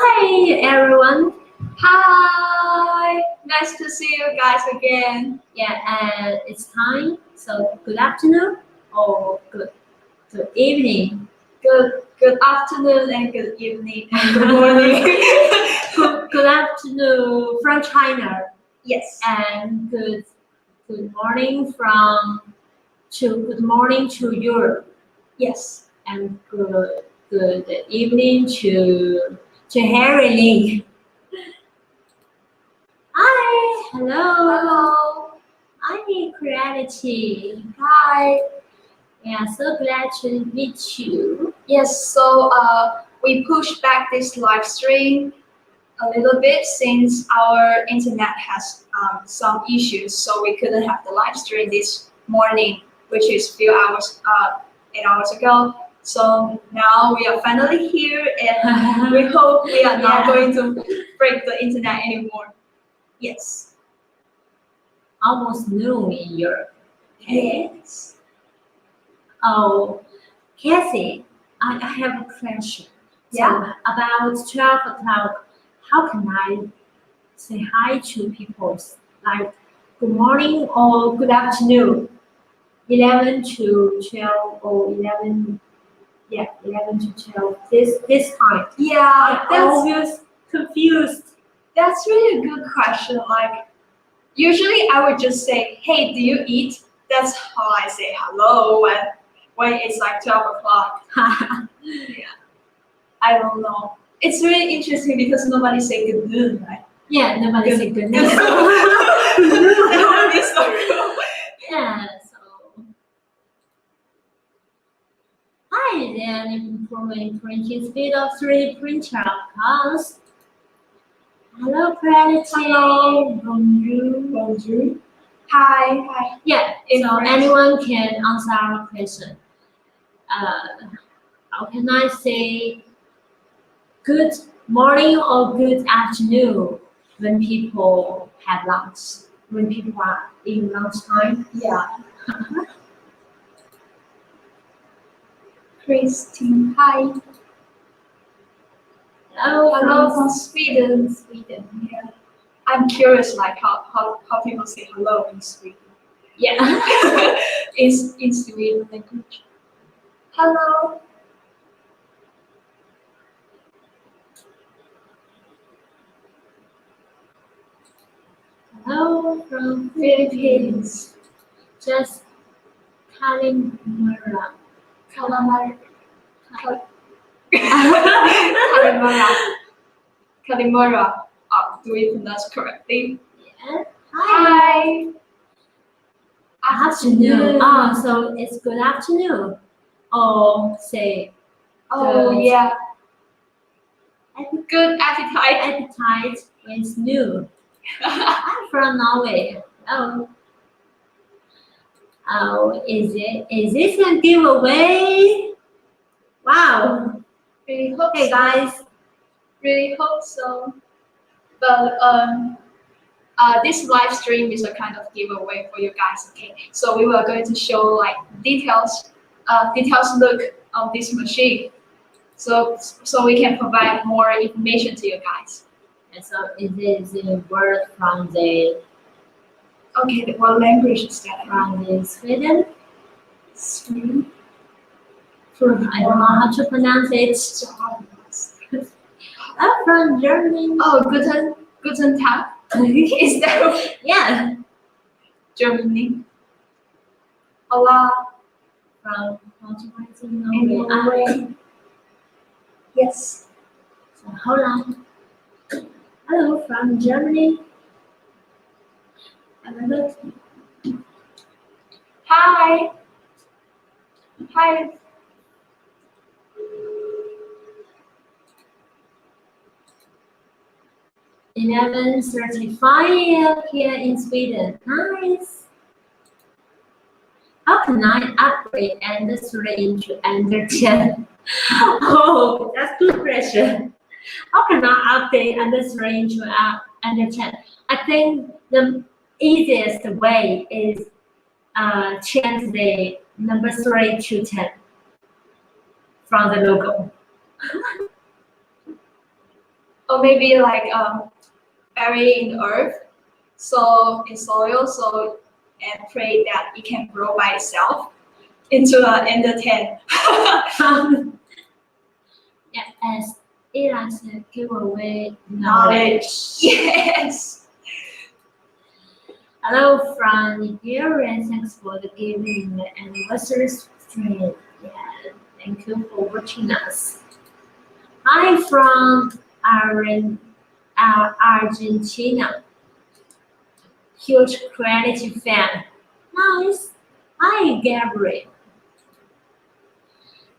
Hi everyone. Hi, nice to see you guys again. Yeah, and it's time. So good afternoon or good evening. Good afternoon and good evening and good morning. Good afternoon from China Yes. and good morning good morning to Europe Yes. and good evening to Harry. Hi, Hello. I'm Creality. Hi. Yeah, so glad to meet you. Yes. We pushed back this live stream a little bit since our internet has some issues, so we couldn't have the live stream this morning, which is few hours, 8 hours ago. So now we are finally here, and we hope we are not going to break the internet anymore. Yes. Almost noon in Europe. Yes. Oh, Cassie, I have a question. Yeah. So about 12 o'clock, how can I say hi to people? Like good morning or good afternoon? 11 to 12 or 11, yeah, 11 to 12. This time. Yeah. I'm always confused. That's really a good question. Like, usually I would just say, "Hey, do you eat?" That's how I say hello when it's like 12 o'clock. Yeah. I don't know. It's really interesting because nobody say good noon, right? Yeah, nobody Good- say good good news. That would be so cool. Yeah, so hi then improving printing speed of 3D printer comes. Hello Clarity. Hello. Bonjour. Bonjour. Hi. Yeah, In so French. anyone can answer our question. How can I say good morning or good afternoon when people have lunch? When people are in lunchtime? Yeah. Christine. Hi. Hello from Sweden. Sweden. Yeah. I'm curious, like how people say hello in Sweden. Yeah. in Sweden language. Hello. Hello from Philippines. Just Kalimura. Calamari. Calimara. Calimara. Do we pronounce correctly? Yeah. Hi. Afternoon. Oh, so it's good afternoon. Or say Oh good. yeah. Appetite Good appetite. is new. I'm from Norway. Oh, is this a giveaway? Wow. Really hope Hey so. guys. Really hope so. But this live stream is a kind of giveaway for you guys. Okay, so we were going to show like details look of this machine, so we can provide more information to you guys. And so is a word from the Okay, what language is that? from the Sweden? Sweden. I don't know how to pronounce it. From Germany. Oh, guten Tag. Is that Yeah. Germany? Hola. From Portugal, In Norway. Norway. Yes. So hold on. Hello from Germany. Another Hi. Hi. 11:35 here in Sweden. Nice. How can I upgrade Ender 3 into Ender 10? Oh, that's good question. How can I update Ender 3 into Ender 10? I think the easiest way is change the number 3 to 10 from the logo. or maybe like bury in the earth, so in soil, so and pray that it can grow by itself into an ender 10. Yeah, as Ella said, give away Knowledge. knowledge. Yes. Hello from Nigeria, thanks for the giving the anniversary stream. Yeah, thank you for watching us. Hi from Argentina, huge Creality fan. Nice. Hi Gabriel.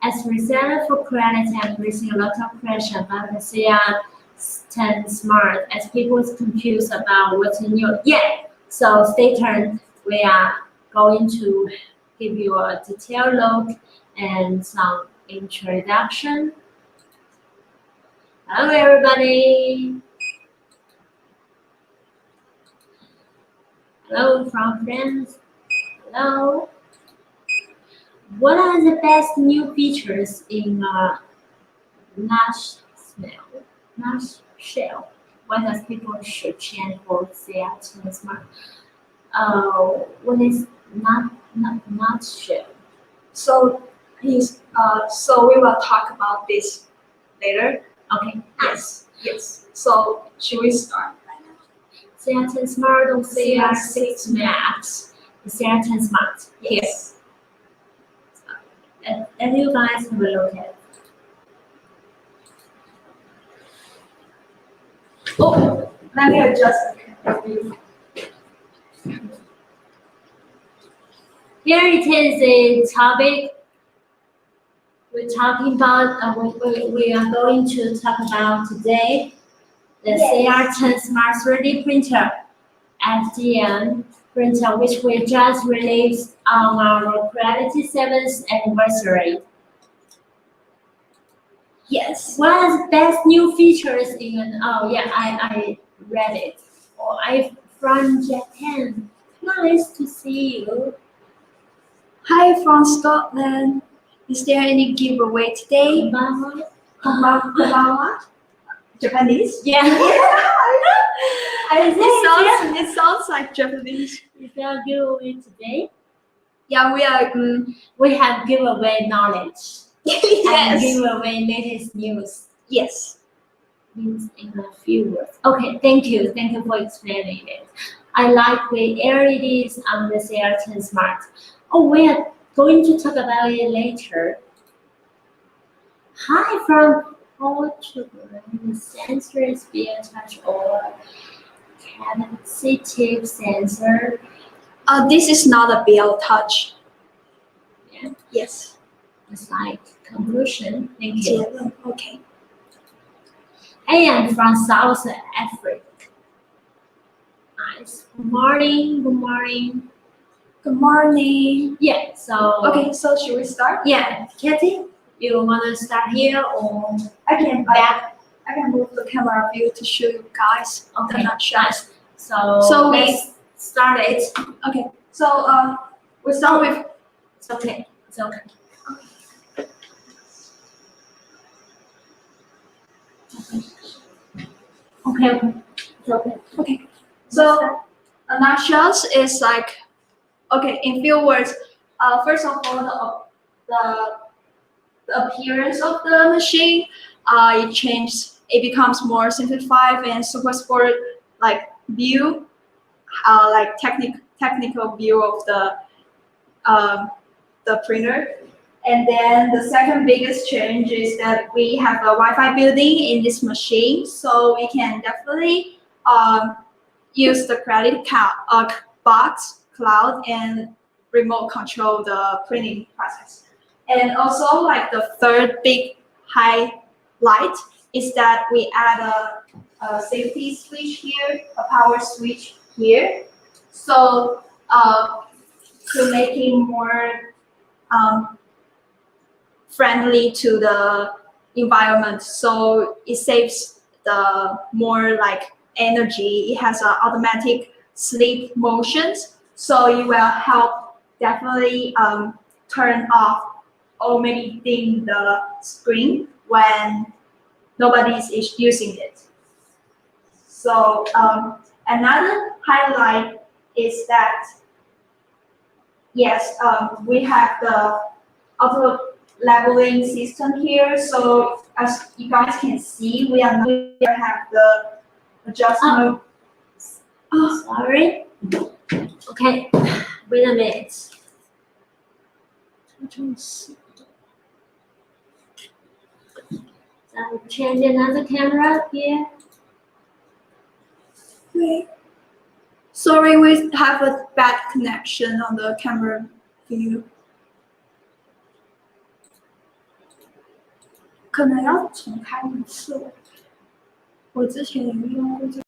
As reseller for Creality, I'm facing a lot of pressure about the CR-10 Smart as people is confused about what's new. Yeah, so stay tuned. We are going to give you a detailed look and some introduction. Hello, everybody. Hello from France. Hello. What are the best new features in nutshell? What does people should change for CR-10 Smart? What is nutshell? So so we will talk about this later. Okay. Yes. Yes. So should we start right now? CR-10 Smart or CR6 CR6 Max? The CR-10 Smart. Yes. And you guys have a look at. Oh, let me adjust the view. Here it is a topic we're talking about. We are going to talk about today the Yes. CR-10 Smart 3D printer, FDM printer, which we just released on our Creality 7th anniversary. Yes. What are the best new features in? Oh yeah, I read it. Oh, I from Japan. Nice to see you. Hi from Scotland. Is there any giveaway today? Konbanwa. Konbanwa? Japanese? Yeah. I think It sounds like Japanese. is there a giveaway today? Yeah, we are. We have giveaway knowledge and Yes. giveaway latest news. Yes. Means in a few words. Okay, thank you for explaining it. I like the LEDs on the CR-10 Smart. Oh, we are going to talk about it later. Hi from Portugal. The sensor is via touch or capacitive sensor. This is not a BL touch. Yeah, Yes. it's like conclusion. Thank you. Okay. I am from South Africa. Nice. Good morning. Good morning. Good morning. Yeah. So. Okay, so should we start? Yeah, Katie, you wanna start here or I can back? I can move the camera view to show you guys Okay, the nutshell. nice. So So let's start it. Okay. So we start with It's okay. It's okay. Okay. Okay. It's okay. okay. So a nutshell is like okay in few words. First of all, the appearance of the machine, it changes. It becomes more simplified and super sport like view, like technical view of the printer. And then the second biggest change is that we have a Wi-Fi building in this machine, so we can definitely use the credit box, cloud, and remote control the printing process. And also, like the third big highlight is that we add a safety switch here, a power switch here. So to making more friendly to the environment, so it saves the more like energy. It has an automatic sleep motions, so it will help definitely turn off or maybe dim the screen when nobody is using it. So another highlight is that yes, we have the auto leveling system here. So as you guys can see, we have the adjustment. Sorry. Okay, wait a minute. So I'll change another camera here. Wait. Sorry, we have a bad connection on the camera view. 可能要重开一次。我之前有用过这个。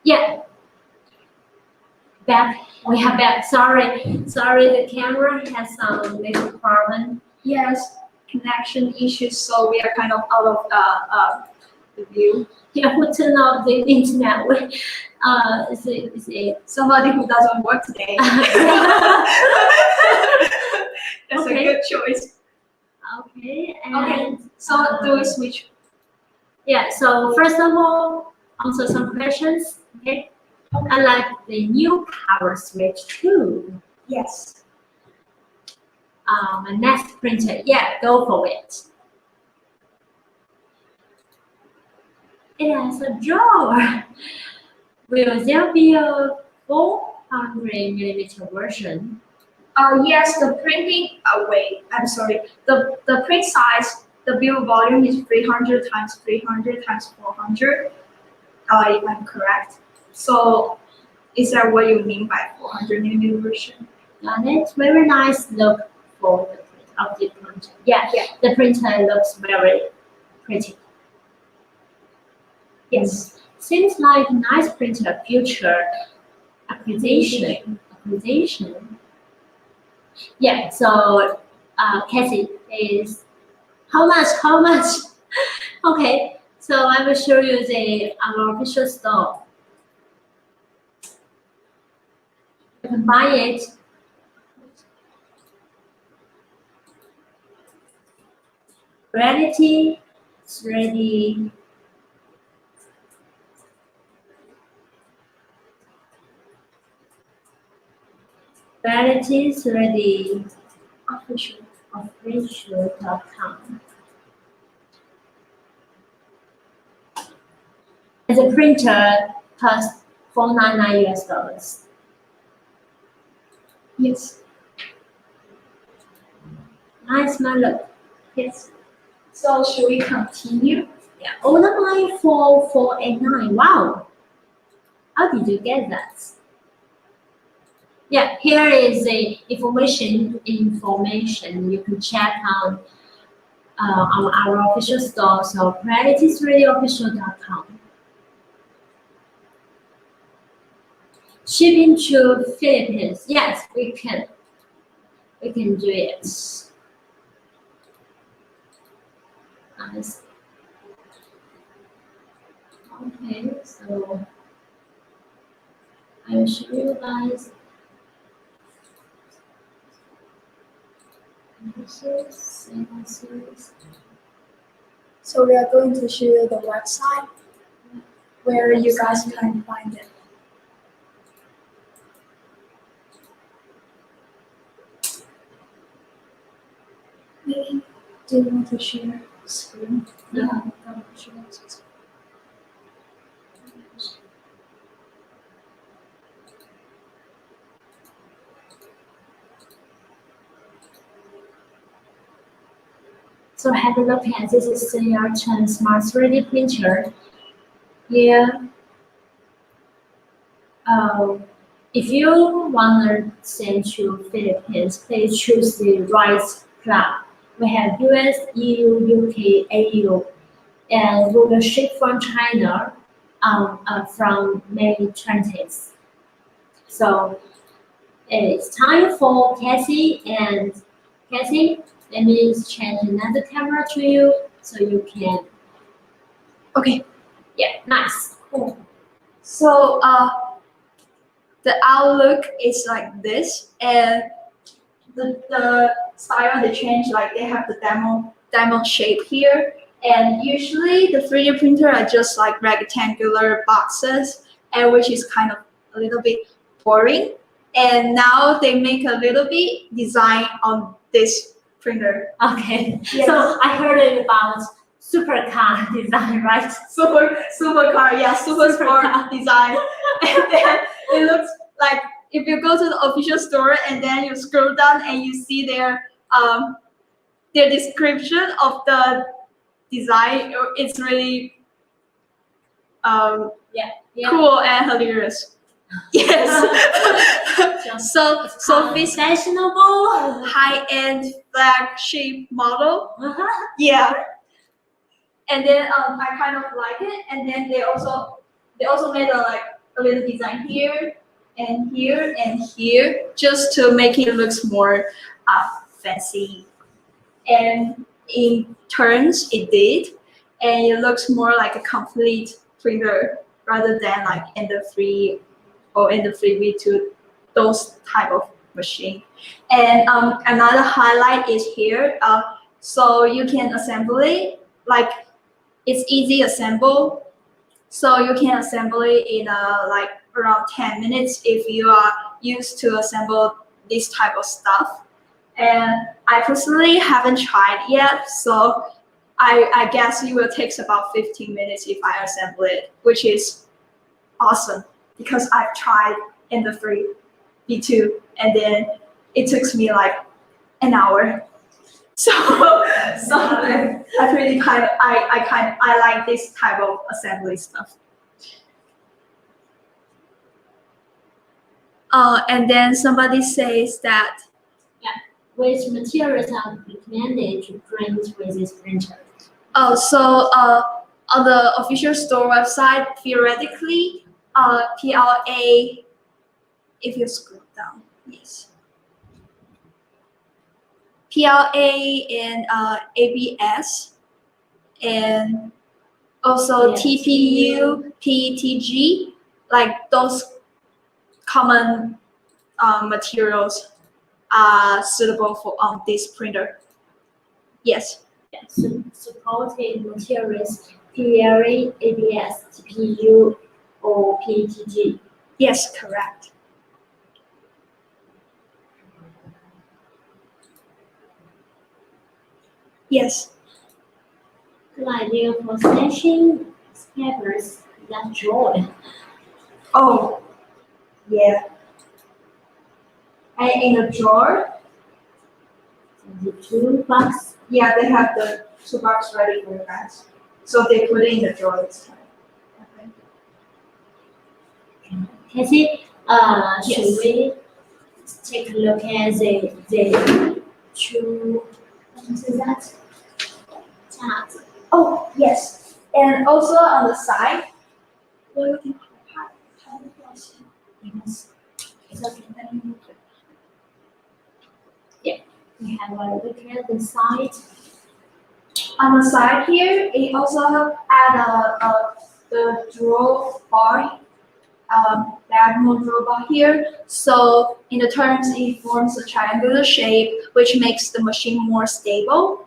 Yeah. Back. We have back. Sorry, the camera has some little problem. Yes, connection issues, so we are kind of out of the view. Yeah, who turned off the internet? Is it? Somebody who doesn't work today. That's Okay. a good choice. Okay. And, Okay, so do we switch? Yeah. So first of all, answer some questions. Okay. I like the new power switch too. Yes. My next printer. Yeah, go for it. It has a drawer. Will there be a 400mm version? Yes, the printing. Wait, I'm sorry. The print size, the build volume is 300 times 300 times 400. If I'm correct. So, is that what you mean by 400mm version? Got it. Very nice look for the print of the printer. Yeah, the printer looks very pretty. Yes, seems like a nice printer future acquisition. Yeah, so Cassie is how much? How much? Okay, so I will show you our official store. You can buy it. Creality, 3D. Creality, 3D. Official.com. And the printer costs $499. Yes. Nice, man. Look. Yes. So should we continue? Yeah. Order mine 4489. Wow. How did you get that? Yeah, here is the information. You can check on our official store, so crealityofficial.com. Shipping to Philippines. Yes, we can. We can do it. Nice. Okay, so I will show you guys. So we are going to show you the website where you guys can find it. Maybe do you want to share screen? Yeah. So have a look at this is CR-10 Smart 3D printer. Here, if you want to send to Philippines, please choose the right plug. We have US, EU, UK, AU, and we will ship from China from May 20th. So it's time for Cassie, and Cassie, let me change another camera to you so you can. Okay. Yeah, nice. Cool. So the outlook is like this, and the style they change, like they have the diamond shape here, and usually the 3D printer are just like rectangular boxes, and which is kind of a little bit boring. And now they make a little bit design on this printer. Okay. Yes. So I heard about supercar design, right? Supercar, yeah, super sport design. And then it looks like if you go to the official store and then you scroll down and you see their description of the design, it's really Yeah. cool and hilarious. Yes. so this fashionable. high-end flagship model. Uh-huh. Yeah. And then I kind of like it, and then they also made a little design here and here and here just to make it looks more fancy. And in turns it did, and it looks more like a complete printer rather than like Ender 3 or Ender 3V2, those type of machine. And another highlight is here, so you can assemble it like. It's easy assemble, so you can assemble it in like around 10 minutes if you are used to assemble this type of stuff. And I personally haven't tried yet, so I guess it will take about 15 minutes if I assemble it, which is awesome because I've tried in the free V2 and then it took me like an hour. So I really I like this type of assembly stuff. And then somebody says that Which materials are recommended to print with this printer? On the official store website, theoretically, PLA, if you scroll down, yes. PLA and ABS, and also Yes. TPU, PETG, like those common materials are suitable for this printer. Yes. So supported materials PLA, ABS, TPU, or PETG. Yes, correct. Yes. Good idea for stashing papers. That joy. Oh, yeah. And in the drawer, The toolbox. yeah, they have the toolbox ready for you guys. So they put it in the drawer this time. Okay. Cassie, should Yes. we take a look at the two, what is that? Tabs. Oh, yes. And also on the side, we're looking for Yes. It's okay. Yeah, we have a look at the side. on the side here, it also add the drawer bar, diagonal drawer bar here. So in the terms, it forms a triangular shape, which makes the machine more stabler,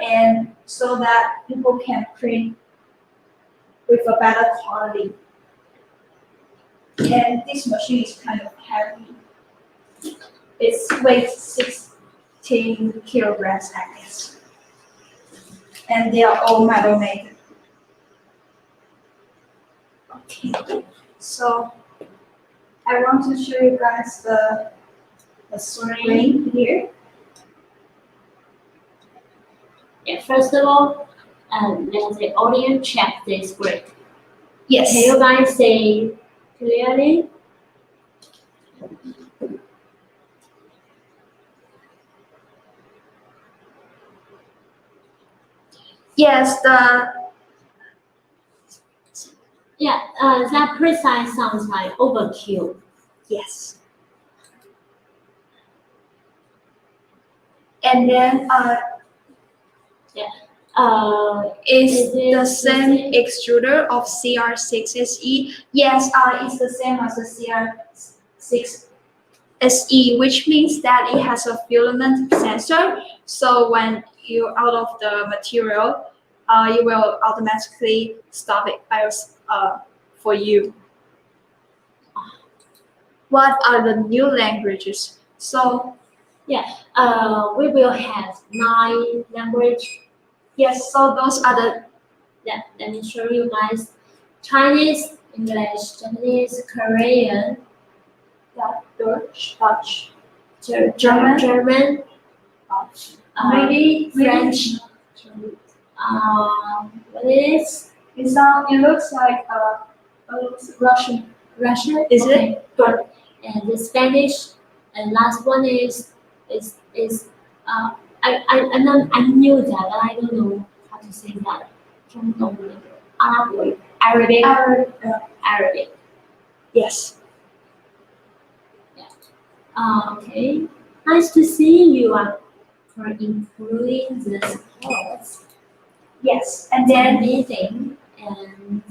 and so that people can print with a better quality. And this machine is kind of heavy. It weighs 16 kilograms, I guess. And they are all metal made. Okay, so I want to show you guys the screen here. Yeah, first of all, let the audience check the screen. Yes. Can you guys see clearly? Yes, Yeah, that precise sounds like overkill. yes. And then is it the same extruder of CR6 SE? Yes, it's the same as the CR6 SE, which means that it has a filament sensor. So when you're out of the material, you will automatically stop it for you. What are the new languages? So we will have 9 language. yes, so those are the Yeah, let me show you guys. Chinese, English, Japanese, Korean, Dutch, German, maybe French. What is It looks like Russian. Russian? Is it? Okay, good. And the Spanish, and last one is I knew that, but I don't know how to say that. Arabic. Arabic. Yes. Okay. Nice to see you are including this course. Yes. And then Amazing. And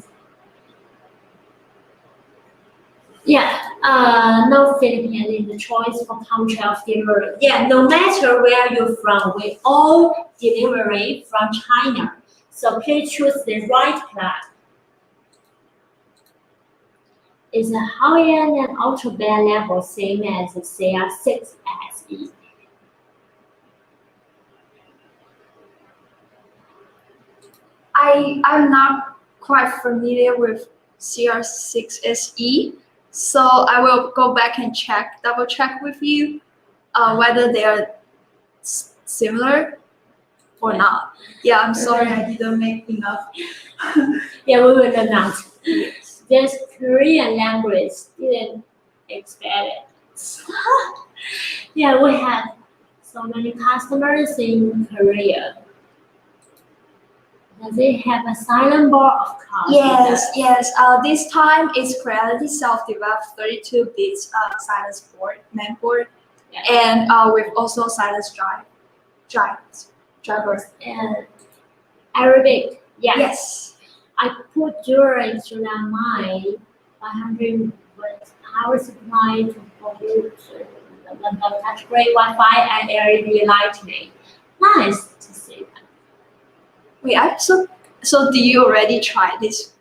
no Philippines is the choice for country of delivery. Yeah, no matter where you're from, we all delivery from China. So please choose the right plan. Is a high-end and ultra-bare level same as the CR6 SE? I'm not quite familiar with CR6 SE, so I will go back and double check with you whether they are similar or not. Yeah, I'm sorry I didn't make enough. Yeah, we will not. This Korean language didn't expect it. Yeah, we have so many customers in Korea. Does it have a silent board? Of course. Yes. This time it's Creality self-developed 32 bits silence mainboard, Yeah. and with also silence drivers. And Arabic. Yeah. Yes. I put during to my 100 power supply to produce the touch grade Wi-Fi and LED lightning. Nice to see that. Wait, so do you already try this?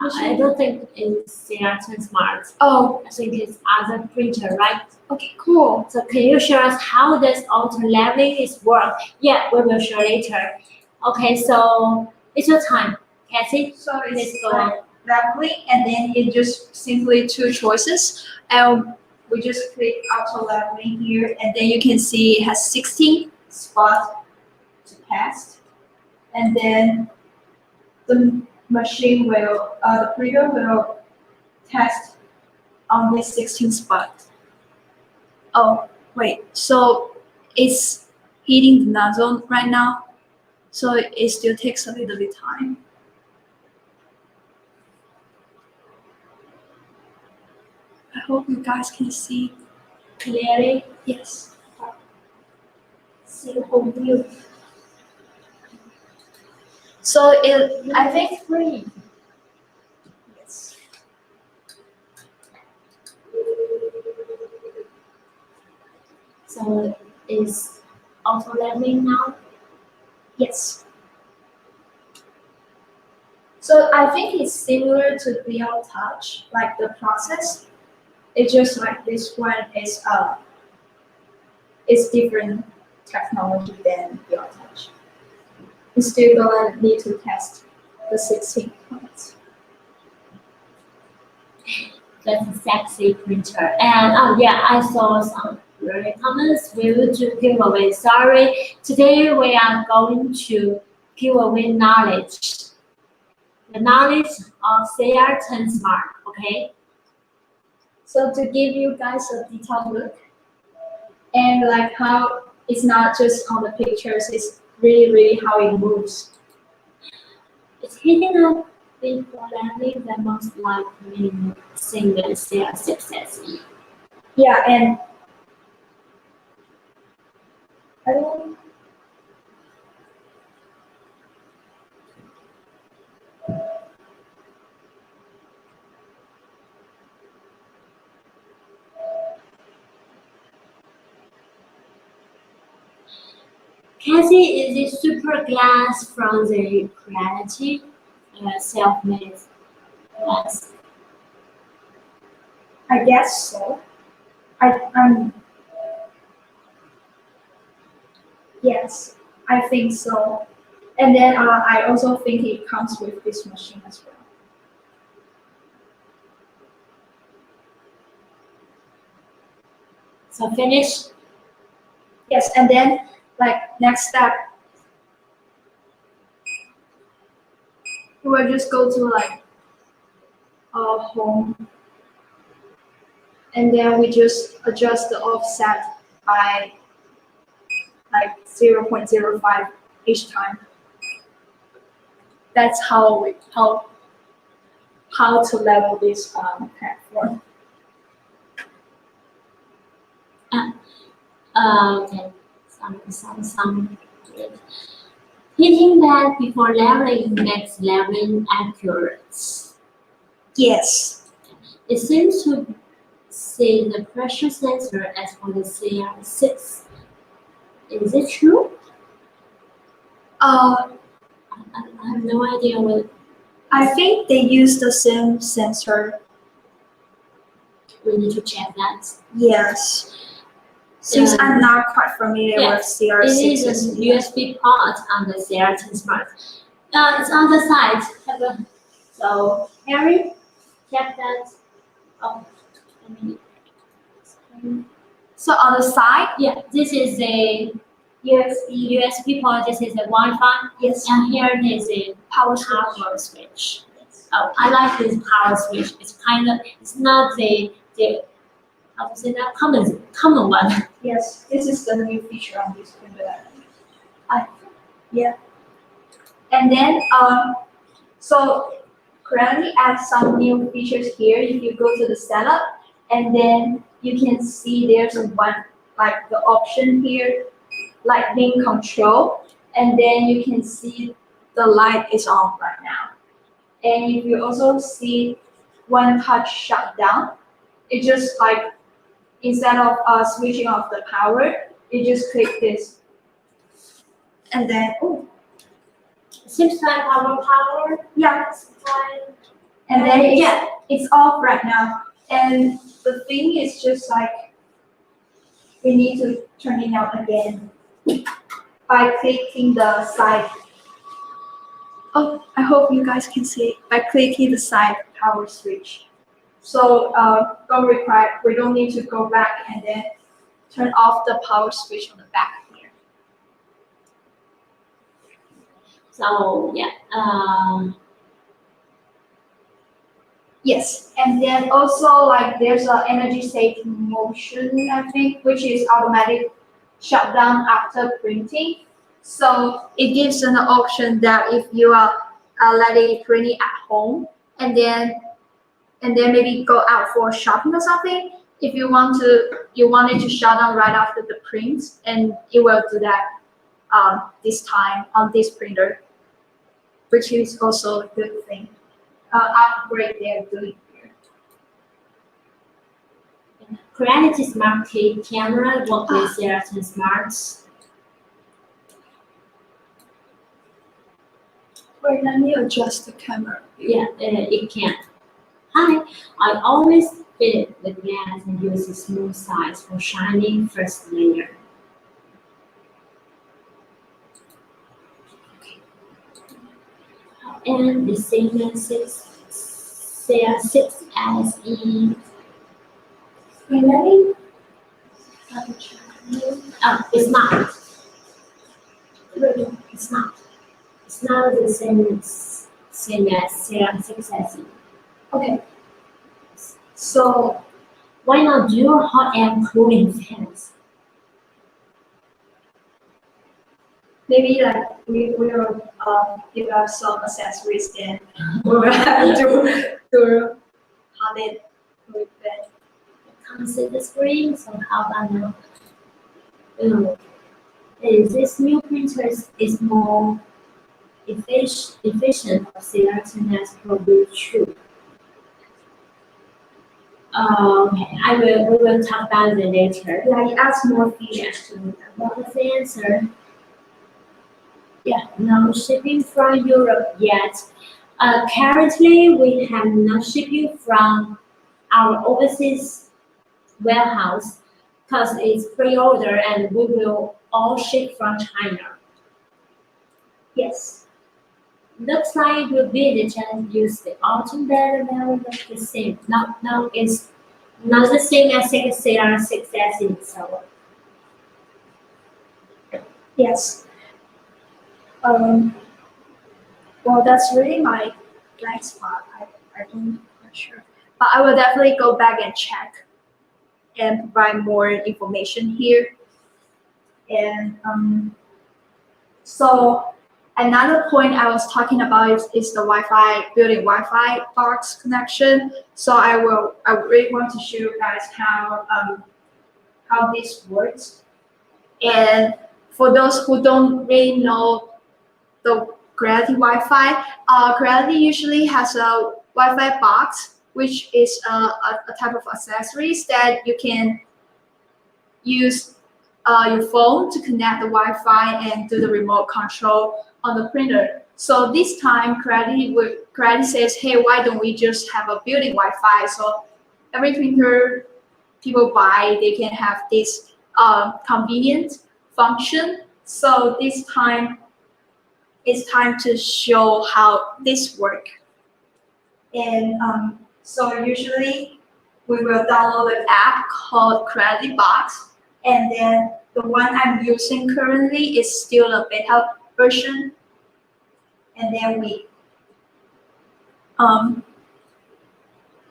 I don't think it's CR-10 Smart. Oh, I think it's other printer, right? okay, cool. So can you show us how this auto leveling is work? Yeah, we will show later. Okay, so it's your time. Cassie, So let's it's go. like leveling, and then it just simply two choices. And we just click auto leveling here, and then you can see it has 16 spots to test. And then the machine will, the printer will test on this 16 spot. Oh, wait, so it's heating the nozzle right now, so it still takes a little bit time. I hope you guys can see. Clearly, Yes. see the whole view. So I think, free. yes. So is auto leveling now? Yes. So I think it's similar to Real Touch, like the process. It's just like this one is different technology than Real Touch. You still gonna need to test the 16 points. That's a sexy printer. And oh yeah, I saw some really comments. We will do giveaway. Sorry, today we are going to give away knowledge. The knowledge of CR-10 Smart. Okay. So to give you guys a detailed look, and like how it's not just on the pictures, it's really how it moves. It's heating up before landing the most likely single CR success. Yeah, and I don't. Cassie is a super glass from the Creality self-made glass. I guess so. I'm yes, I think so. And then I also think it comes with this machine as well. So finish. Yes, and then like next step, we will just go to like home, and then we just adjust the offset by like 0.05 each time. That's how to level this platform. Okay. Some. Hitting that before leveling makes leveling accurate. Yes. It seems to see the pressure sensor as for the CR6. Is it true? I have no idea what. I think they use the same sensor. We need to check that. Yes. Since I'm not quite familiar with CR6. It is a USB port on the CR-10 Smart. It's on the side. So, Harry, check that. Oh, let me. So on the side, Yeah, this is a USB port. This is a Wi-Fi. yes, And here it is a power power switch. Oh, I like this power switch. It's not the how to say that common one. Yes, this is the new feature on this printer. Yeah. And then so Creality adds some new features here. If you go to the setup, and then you can see there's one like the option here, lightning control, and then you can see the light is on right now. And if you also see one touch shutdown, it just like instead of switching off the power, you just click this, and then Seems like our power. yeah, Supply. And then it's off right now. And the thing is just like we need to turn it on again by clicking the side. Oh, I hope you guys can see it by clicking the side power switch. So we don't need to go back and then turn off the power switch on the back here. So yeah, Yes, and then also like there's a energy saving motion, I think, which is automatic shutdown after printing. So it gives an option that if you are letting it print it at home and then maybe go out for shopping or something, if you want it to shut down right after the print, and it will do that this time on this printer, which is also a good thing. Upgrade they're doing here. Creality Smart Tape camera work with CR-10 Smarts. Wait, let me adjust the camera. Yeah, it can. Hi, I always fit the glass and use a small size for shining first layer. And the same as CR6 SE. Really? It's not. It's not. It's not the same as CR6 SE. Okay. So Why not do hot air cooling fans? maybe like we will give us some accessories and we will have to hot it with that. Can't see the screen, so how about now? This new printer is more efficient of CR10 as probably true. Okay, we will talk about it later. Yeah, it adds more features to it. What was the answer? Yeah, no shipping from Europe yet. Currently, we have no shipping from our overseas warehouse because it's pre-order and we will all ship from China. Yes. Looks like it will be the chance to use the autumn better now look the same. No, it's not the same as CR6S in so. Yes. Well, that's really my blind spot. I'm not sure, but I will definitely go back and check and provide more information here. And so another point I was talking about is the Wi-Fi building Wi-Fi box connection. So I really want to show you guys how this works. And for those who don't really know the Creality Wi-Fi, Creality usually has a Wi-Fi box, which is a type of accessories that you can use your phone to connect the Wi-Fi and do the remote control on the printer. So this time, Creality says, hey, why don't we just have a built-in Wi-Fi? So every printer people buy, they can have this convenient function. So this time, it's time to show how this works. And so usually we will download an app called Creality Box, and then the one I'm using currently is still a beta version. And then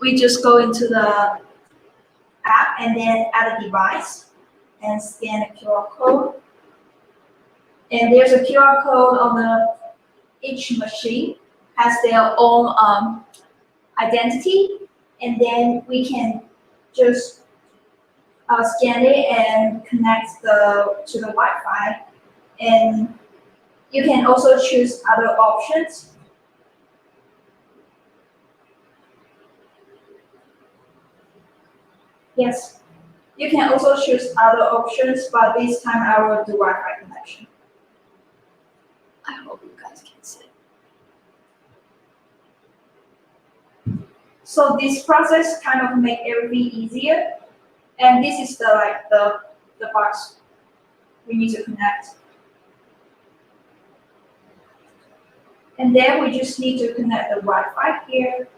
we just go into the app and then add a device and scan a QR code. And there's a QR code on each machine has their own identity, and then we can just scan it and connect to the Wi-Fi. And you can also choose other options. Yes, you can also choose other options, but this time I will do Wi-Fi connection. I hope you guys can see. So this process kind of make everything easier. And this is the parts we need to connect. And then we just need to connect the Wi-Fi here,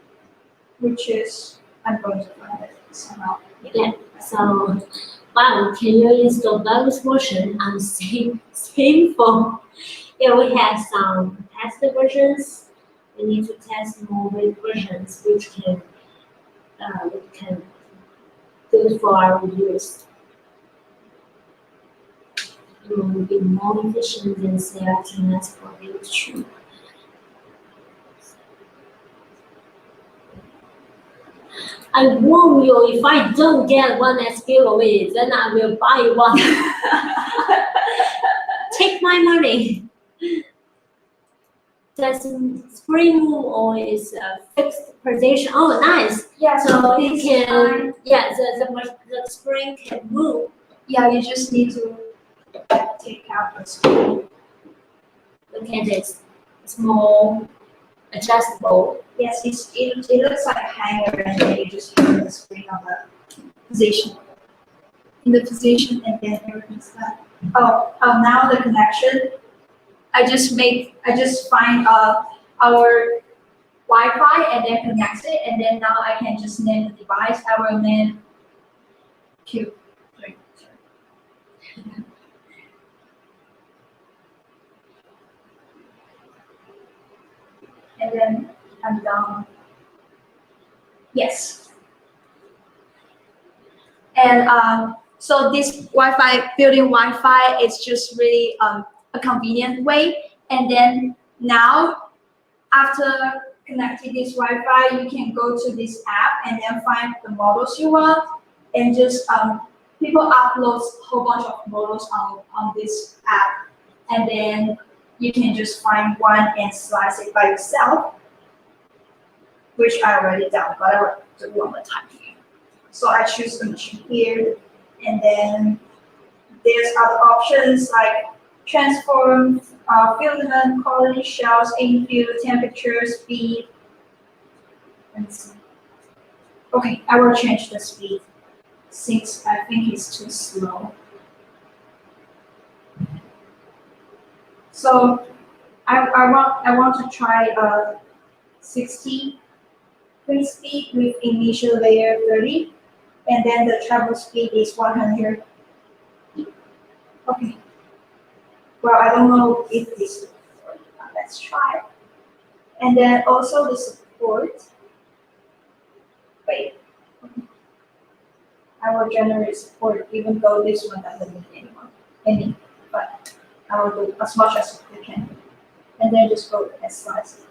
which is, I'm going to find it somehow. Yeah. So, wow, can you install both version on the same phone? Yeah, we have some test versions. We need to test more versions, which we can do for our use. It will be more efficient than CR-10 for YouTube. I warn you, if I don't get one SPOE, then I will buy one. Take my money. The spring oil is a fixed position. Oh, nice. Yeah, So so it this can, time, yeah, the spring can move. yeah, you just need to take out the screen. Look at this small adjustable. Yes, it looks like a hanger, and then you just put the screen on the position. In the position, and then everything's done. Oh, now the connection. I just find our Wi-Fi and then connect it, and then now I can just name the device. I will name Q. Sorry. And then I'm done. Yes. And so this Wi-Fi, built-in Wi-Fi is just really a convenient way. And then now, after connecting this Wi-Fi, you can go to this app and then find the models you want. And just people upload a whole bunch of models on this app. And then you can just find one and slice it by yourself, which I already done, but I will do one more time here. So I choose the machine here, and then there's other options like transform, filament, quality, shells, infill, temperature, speed. Let's see. Okay, I will change the speed since I think it's too slow. So I want to try 60 print speed with initial layer 30, and then the travel speed is 100. Okay. Well, I don't know if this will work. Let's try. And then also the support. Wait. I will generate support even though this one doesn't need any, but I will do as much as I can. And then just go and slice it.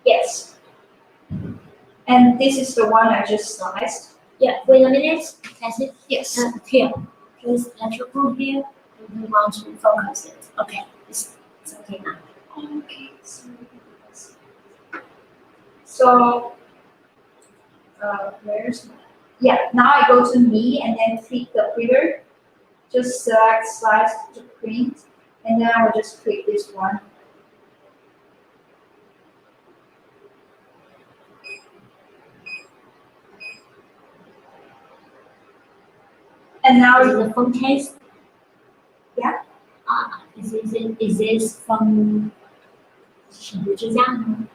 Yes. And this is the one I just sliced. Yeah, wait a minute. That's it. Yes. Here, please let your phone here. We want to focus it. Okay, it's okay now. Okay. So, where's my? Yeah. Now I go to me and then click the printer. Just select slice to print, and then I will just click this one. And now Is it the phone case? Yeah. Is this from 什么支架呢？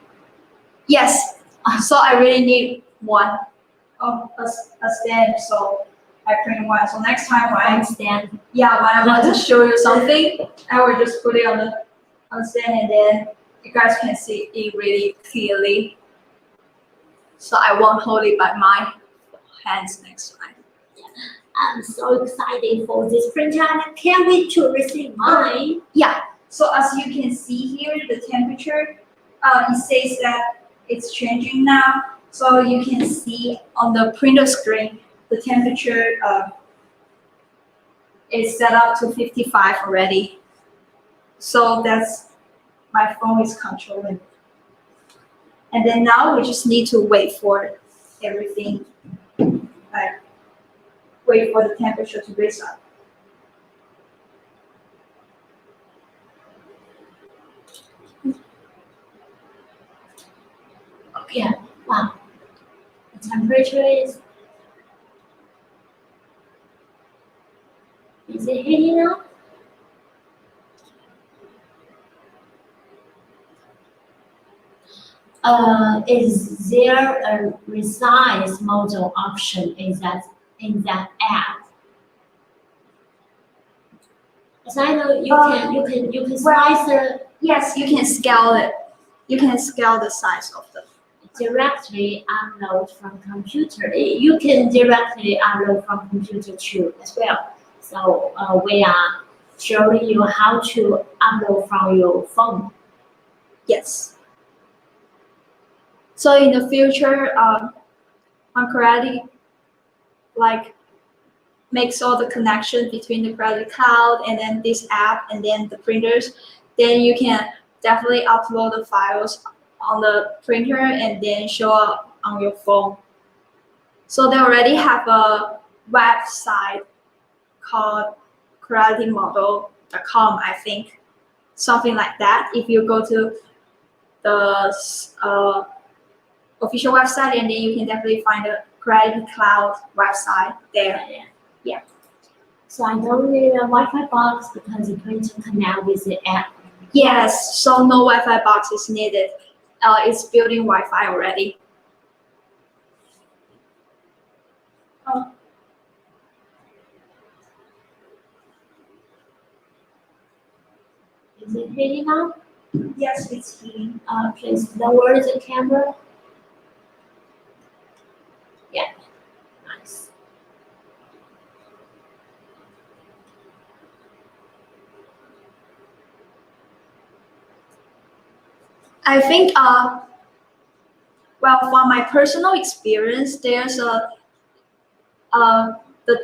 yes. So I really need one. Oh, a stand. So I print one. So next time when Phone stand. when I want to show you something, I will just put it on the stand, and then you guys can see it really clearly. So I won't hold it by my hands next time. I'm so excited for this printer and I can't wait to receive mine. Yeah. So as you can see here, the temperature, it says that it's changing now. So you can see on the printer screen, the temperature is set up to 55 already. So that's my phone is controlling. And then now we just need to wait for everything, like wait for the temperature to raise up. Yeah, Wow, the temperature is it heating up? Is there a resize model option in that app? As I know, you can slice the Yes, you can scale it. You can scale the size of the. directly upload from computer. You can directly upload from computer too as well. So we are showing you how to upload from your phone. Yes. So in the future, on Creality, like makes all the connection between the Creality cloud and then this app and then the printers, then you can definitely upload the files on the printer and then show up on your phone. So they already have a website called crealitymodel.com, I think, something like that. If you go to the official website, and then you can definitely find the Creality Cloud website there. Yeah. So I don't need a Wi-Fi box because the printer connect with the app. Yes, so no Wi-Fi box is needed. It's built-in Wi-Fi already. Is it heating up? Yes, it's heating. Please lower the camera. Yeah, nice. I think, well, from my personal experience, there's the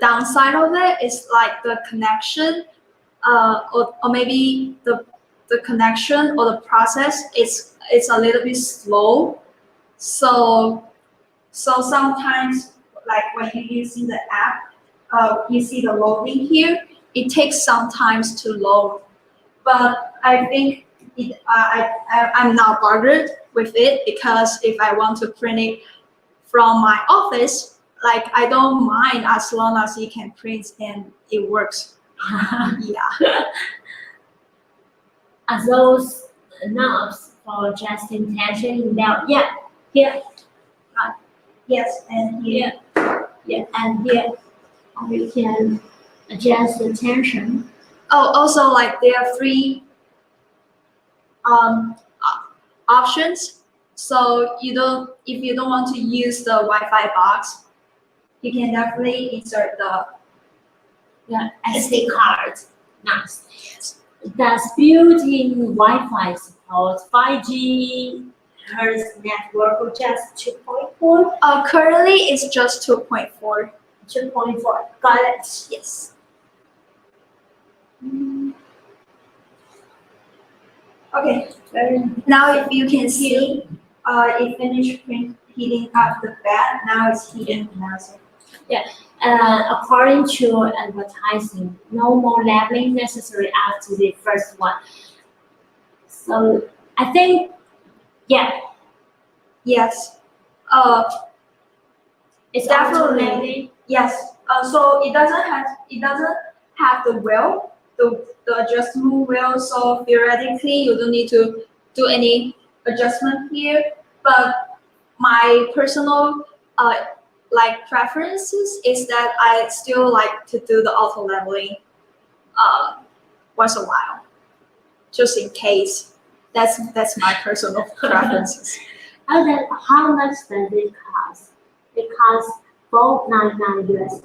downside of it is like the connection, or maybe the connection or the process is a little bit slow. So sometimes, like when you're using the app, you see the loading here. It takes some times to load, but I think I'm not bothered with it because if I want to print it from my office, like I don't mind as long as it can print and it works. Yeah. Are those knobs for adjusting tension? Now, yeah, here, Yes, and here. yeah, and here, we can adjust the tension. Oh, also like there are three options. So if you don't want to use the Wi-Fi box, you can definitely insert the SD card. Nice. Does built-in Wi-Fi support 5G Hertz network or just 2.4? currently it's just 2.4. 2.4. Got it. Yes. Okay. Now if you can see, it finished heating up the bed. Now it's heating another. According to advertising, no more labeling necessary after the first one. So I think, yeah, Yes. it's Definitely. automatic. Yes. So it doesn't have the wheel, the adjustment wheel. So theoretically, you don't need to do any adjustment here. But my personal like preferences is that I still like to do the auto leveling once a while, just in case. That's my personal preferences. And then how much does it cost? It costs $4.99 US.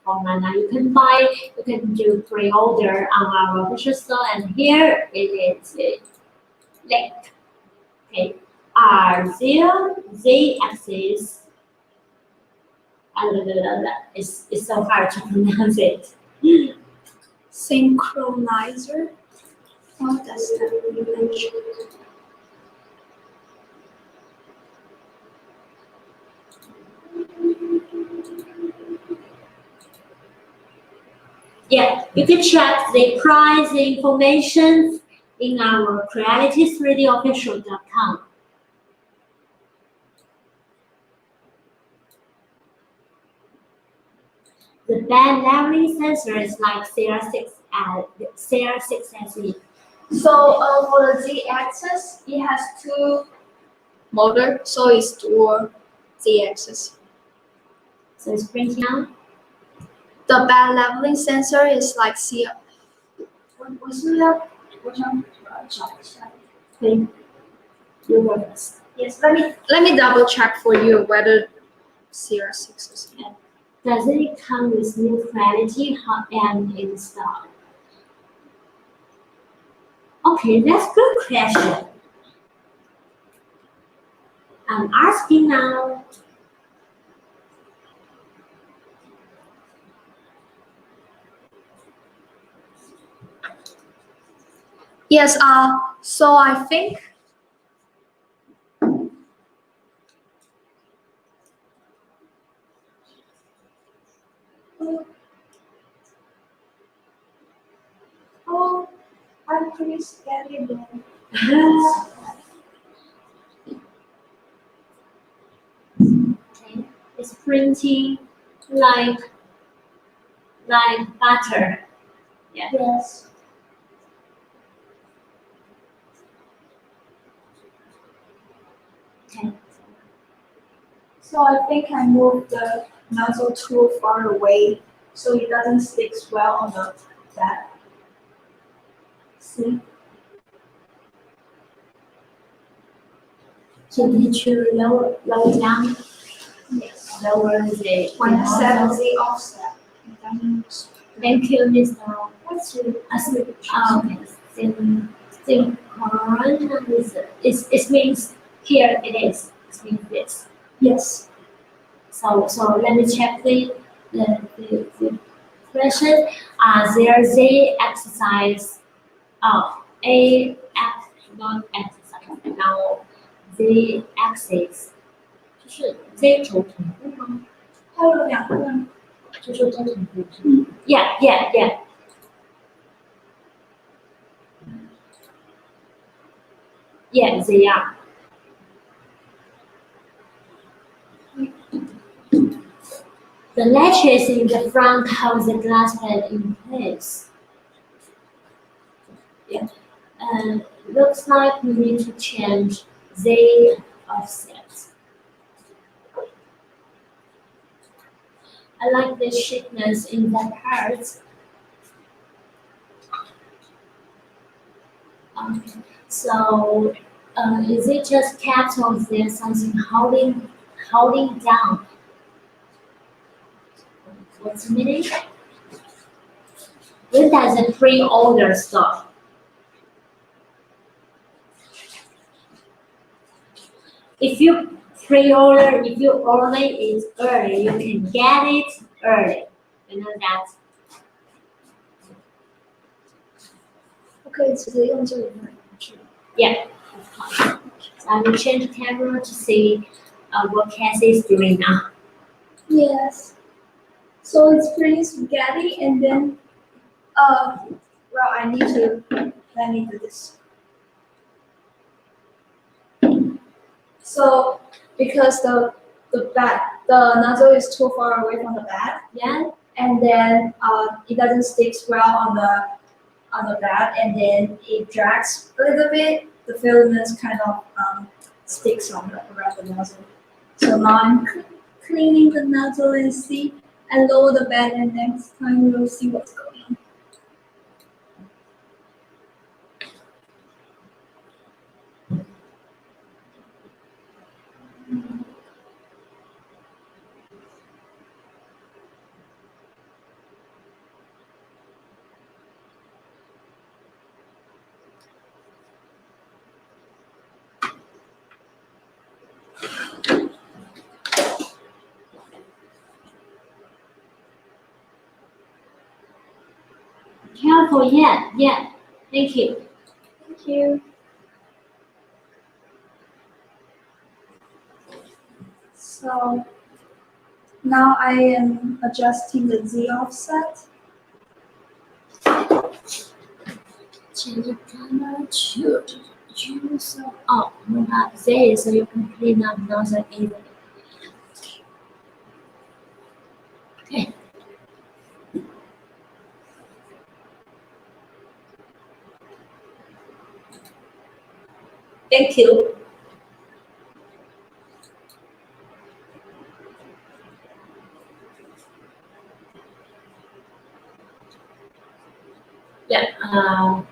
$4.99. You can do pre-order on our official store, and here it is link. Okay, R0 Z axis. It's so hard to pronounce it. Synchronizer. Oh, that's the image. Yeah, you can check the price information in our Creality3dofficial.com. The band leveling sensor is like CR6 and CR6 SE. So for the Z-axis, it has two motor, so it's dual Z-axis. So it's printing out. The band leveling sensor is like CR. 我是要找一下。 Okay. You go first. Yes, let me double check for you whether CR6 is in. Does it come with new Creality hot and installed? Okay, that's good question. I'm asking now. Yes, so I think I'm pretty scared again. Okay. It's printing like butter. Yeah. Yes. Okay. So I think I moved the nozzle too far away so it doesn't stick well on the back. See? So did you lower down? Yes. Lower the When I set nozzle? the offset. Thank you, Mr. What's your okay. Synchronism. It means here it is. It means this. Yes. So let me check the question. There is a exercise. A X not exercise. Now the axis 就是这轴同步吗？还有两个。就是都同步。Yeah. Yeah, they are. The latches in the front hold the glass plate in place. Yeah. Looks like we need to change the offset. I like the thickness in that part. So, is it just caps or is there something holding down? What's the meaning? When does the pre-order start? If you order it early, you can get it early. You know that? 我可以直接用这个买回去。 Yeah, of course. So I will change the camera to see what Cassie is doing now. Yes. So it's pretty spaghetti and then well let me do this. So because the nozzle is too far away from the bed, Yeah. and then it doesn't stick well on the bed, and then it drags a little bit. The filaments kind of sticks around the nozzle. So now I'm cleaning the nozzle and see. I lower the bed, and next time we'll see what's going on. Careful, yeah. Thank you. Thank you. So now I am adjusting the Z offset. Change the camera to use. Oh, not there, so you can clean up nozzle easily. Okay. Thank you. Yeah,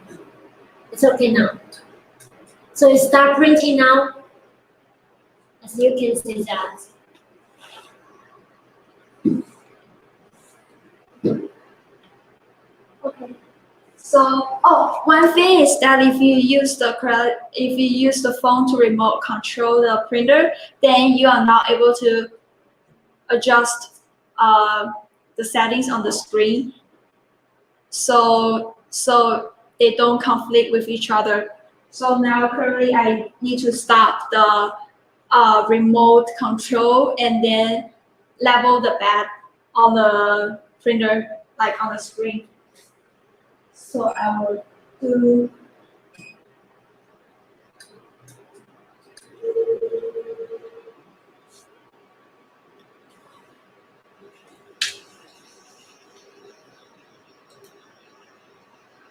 it's okay now. So you start printing now. As you can see that. Okay. So, one thing is that if you use the phone to remote control the printer, then you are not able to adjust the settings on the screen. So they don't conflict with each other. So now currently I need to stop the remote control and then level the bed on the printer, like on the screen. So I will do.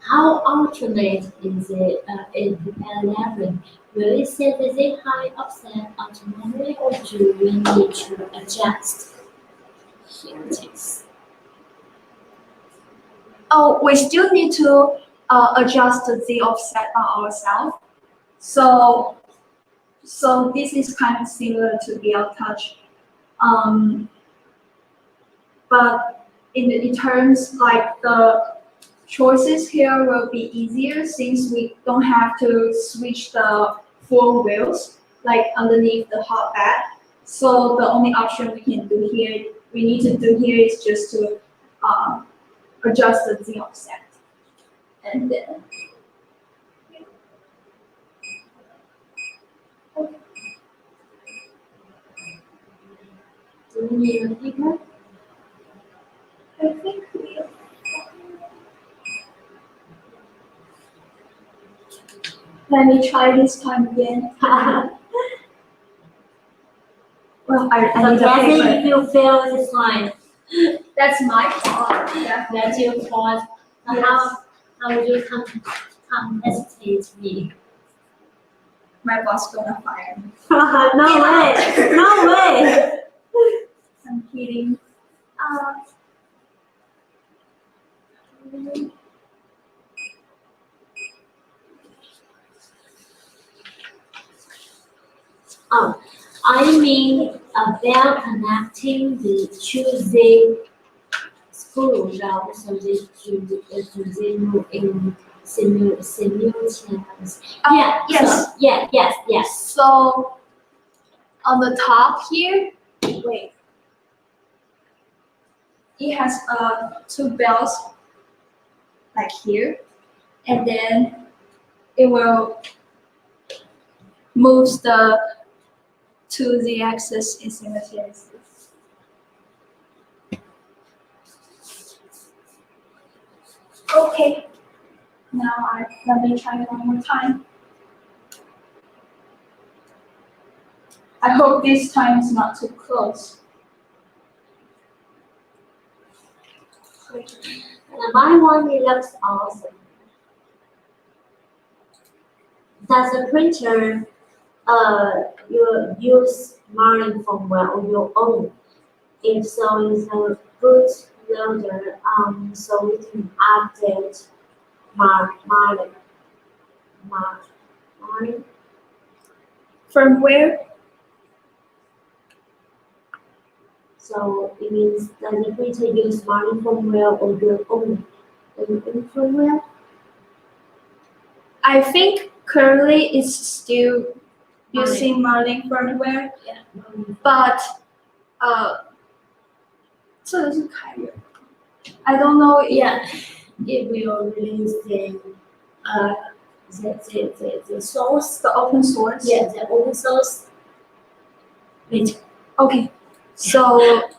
How alternate is it in L11? Will it set the high offset automatically or do we need to adjust? Here it is. Oh, we still need to adjust the offset on ourselves. So this is kind of similar to BL Touch. But in terms like the choices here will be easier since we don't have to switch the four wheels like underneath the hot bed. So the only option we need to do here is just to adjust the Z offset. And then Do we need a figure? I think let me try this time again. Well, I need a Fantastic, paper. if you fail, it's fine. That's my fault. Yeah. That's your fault. Yes. How would you hesitate me? My boss gonna fire me. No way! No way! I'm kidding. Oh, I mean a bell connecting the Tuesday school route so they move in simultaneous. Yeah. Yes. So, yes. So on the top here, wait, it has two bells like here, and then it will move the to the axis in simultaneously. Okay. Now let me try it one more time. I hope this time is not too close. My one it looks awesome. Does the printer you use marking firmware on your own? If so, it's a good loader so we can update marking. Firmware. So it means that the printer use marking firmware or your own firmware. I think currently it's still using Marlin firmware, but 这个是开源。I don't know. Yeah, it will release the source, the open source. yeah, the open source. Wait, Okay. So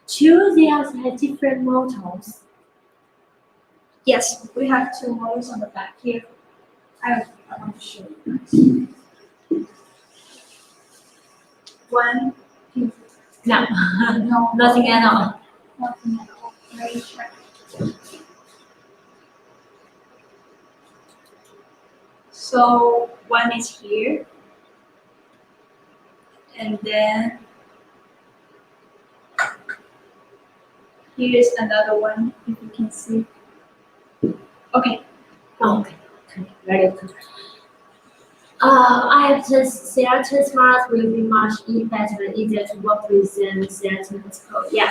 two they also have different models. yes, we have two models on the back here. I want to show you. One, two. No, No, nothing at all. nothing at all. Let me check. So one is here, and then here's another one, if you can see. Okay. Okay, very good. I have just CR-10 Smart will be much better and easier to work with than CR-10 Code. Yeah.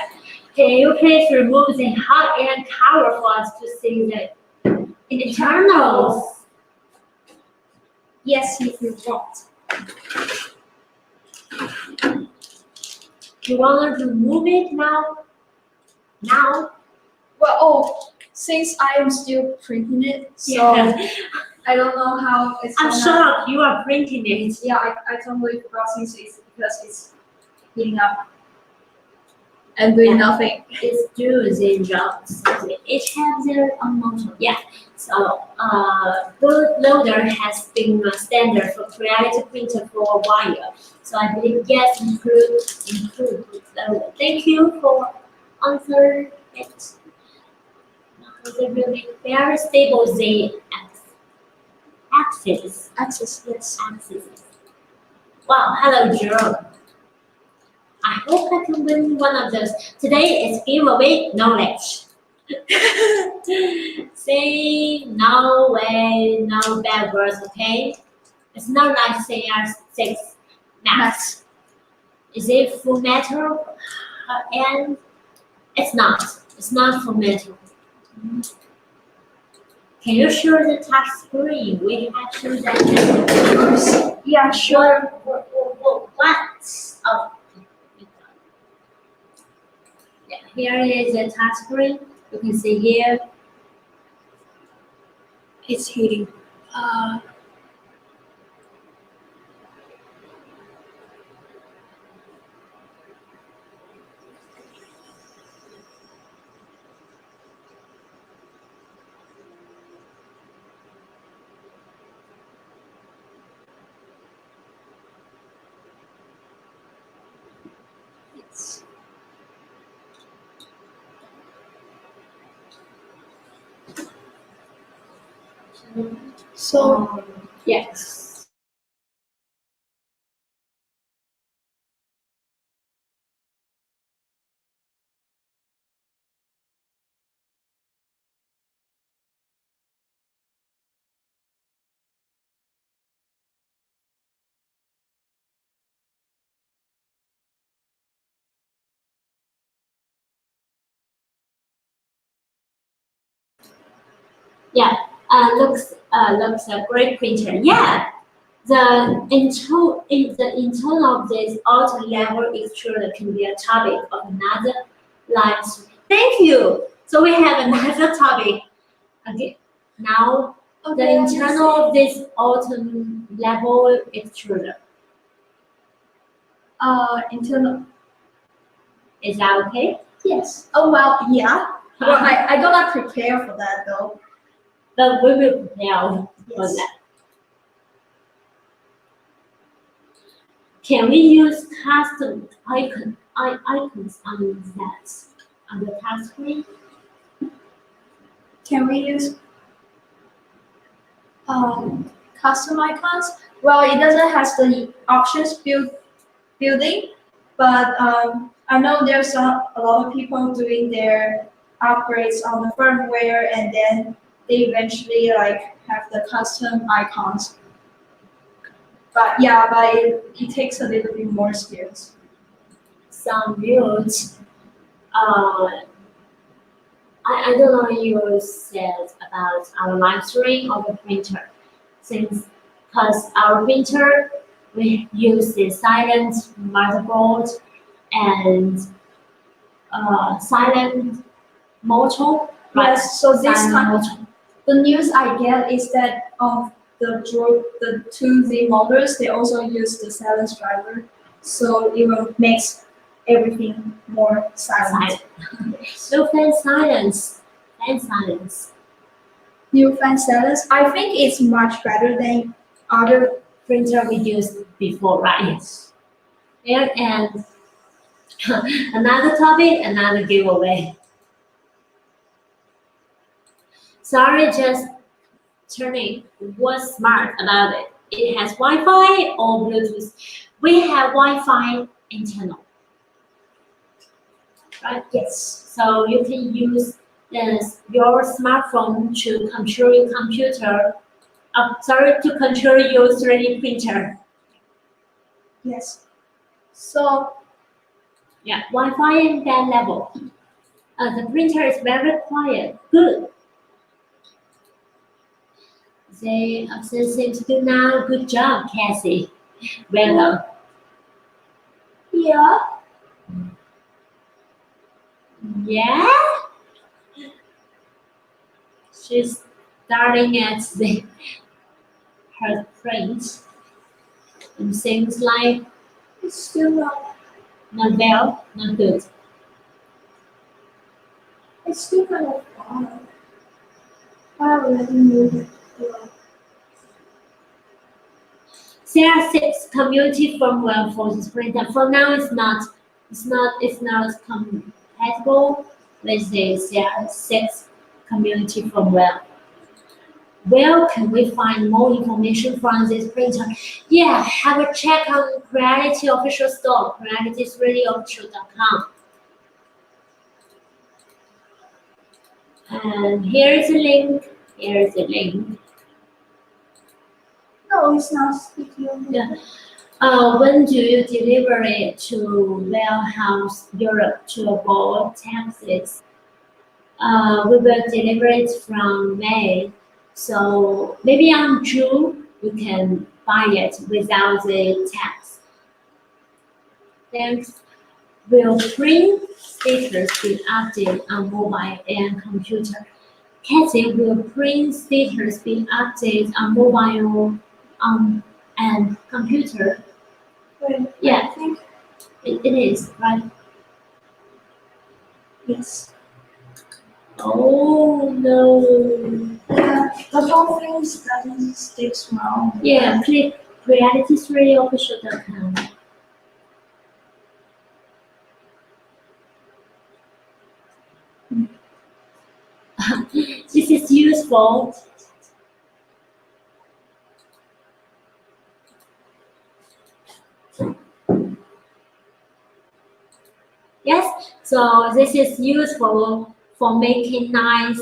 Can you please remove the hot air cover for us to see the internals? Yes, if you want. You want to remove it now? Now? Well, oh, since I am still printing it, so Yeah. I don't know how it's I'm gonna. shocked you are printing it. Yeah, I totally forgot since it's because it's heating up and doing nothing. It's do the jobs. Each have their own motor. Yeah. So bootloader has been a standard for Creality printer for a while. So I believe yes, improve bootloader. Thank you for answer it. The really very stable Z axis. Access, yes. Axis. Wow, hello Jerome. I hope I can win one of those. Today is giveaway knowledge. Say no way, no bad words, okay? It's not like CR6 Max. Is it full metal? And it's not. It's not full metal. Can you show the touch screen? We have to that. Yeah, sure. What? Oh. Yeah, here is the touch screen. You can see here. It's heating. It's so Yes. Yeah, looks a great printer. Yeah, the internal of this outer level extruder can be a topic of another live stream. Thank you. So we have another topic. Okay, now the internal of this outer level extruder. internal. Is that okay? Yes. Oh well, yeah. Well, I gotta prepare for that though. But we will prepare for Yes. that. Can we use custom icons on that on the task screen? Can we use custom icons? Well, it doesn't have the options building, but I know there's a lot of people doing their upgrades on the firmware, and then they eventually like have the custom icons. But yeah, it takes a little bit more skills. Some builds. I don't know what you said about our live stream of the printer. Since because our printer we use the silent motherboard and silent motor. Yes, so this Silent time motor. the news I get is that the two Z models they also use the silence driver, so it will makes everything more silent. No fan silence. Fan silence. New fan silence, I think it's much better than other. Printer we used before, right? Yeah, and another topic, another giveaway. Sorry, just turning what's smart about it. It has Wi-Fi or Bluetooth. We have Wi-Fi internal, right? Yes. So you can use your smartphone to control your computer. To control your 3D printer. Yes. So Yeah, Wi-Fi and that level. The printer is very quiet. Good. They seem to do now. Good job, Cassie. Well done. yeah. Yeah. She's starting at her print and seems like It's still not. not well, not good. It's still kind of far. I already moved it. CR-6 community firmware for this printer. For now, it's not compatible with the CR-6 community firmware. Where can we find more information from this printer? Yeah, have a check on Creality official store, crealitysradioofficial.com. And here is a link. Here is a link. No, it's not speaking. Yeah. When do you deliver it to warehouse Europe to avoid taxes? We will deliver it from May, so maybe on June you can buy it without the tax. Thanks. Will print stickers be updated on mobile and computer? Cassie, will print stickers be updated on mobile and computer? Wait, Yeah. I think It is, right? yes. Oh no. Yeah, the whole thing doesn't stick well. Yeah, click realitysradioofficial.com. This is useful. Yes, so this is useful for making nice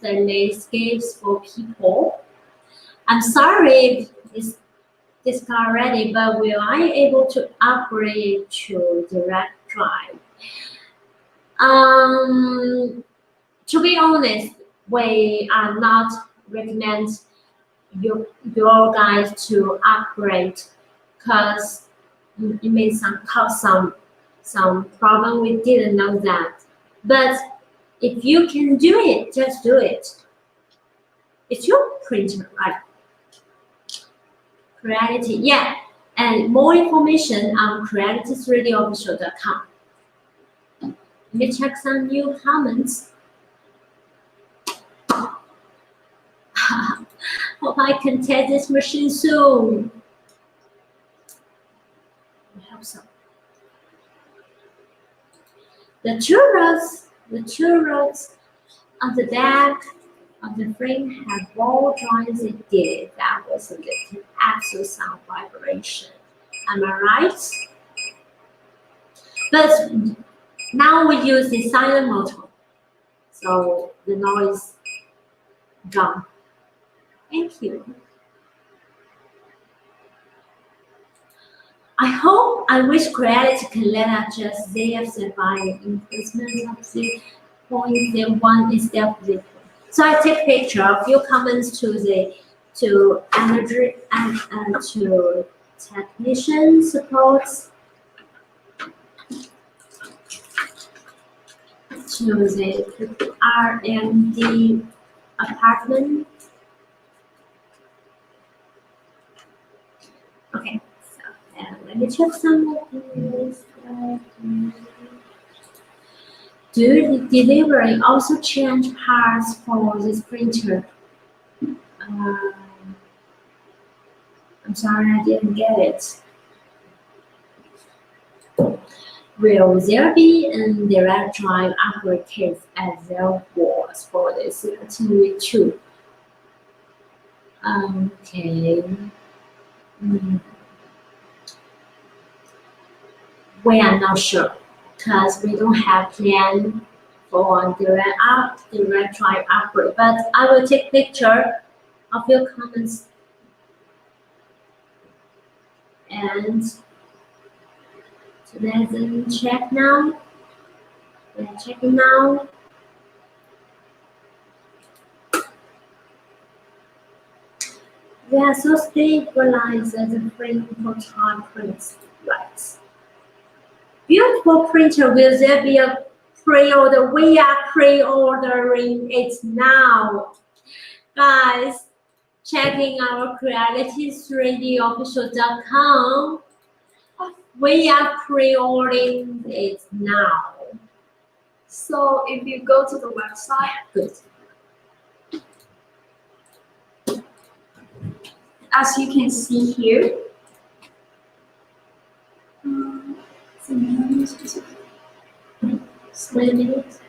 landscapes for people. I'm sorry if this car ready, but will I able to upgrade to direct drive? To be honest, we are not recommend your guys to upgrade because it may cause some problem. We didn't know that, but if you can do it, just do it. It's your printer, right? Creality, yeah. And more information on crealitysradioofficial.com. Let me check some new comments. Hope I can test this machine soon. I hope so. The two rods on the back of the frame have ball joints. It did. That was a little axle sound vibration. Am I right? But now we use the silent motor, so the noise gone. Thank you. I wish Creality can let us just ZF by increasement of 0.01 instead of 0. So I take picture of your comments to energy and to technician supports, to the R&D apartment. Okay, so let me check some of these. Do the delivery also change parts for this printer? I'm sorry, I didn't get it. Will there be a direct drive upgrade case as there was for the CR-10 V2? Okay. Mm, we are not sure because we don't have plan for direct drive upgrade. But I will take picture of your comments and so let's check now. We're checking now. They are so stabilized and frame for time prints. Right. Beautiful printer. Will there be a pre-order? We are pre-ordering it now. Guys, checking our Creality3dofficial.com. We are pre-ordering it now. So if you go to the website, Good. as you can see here, Wait a minute.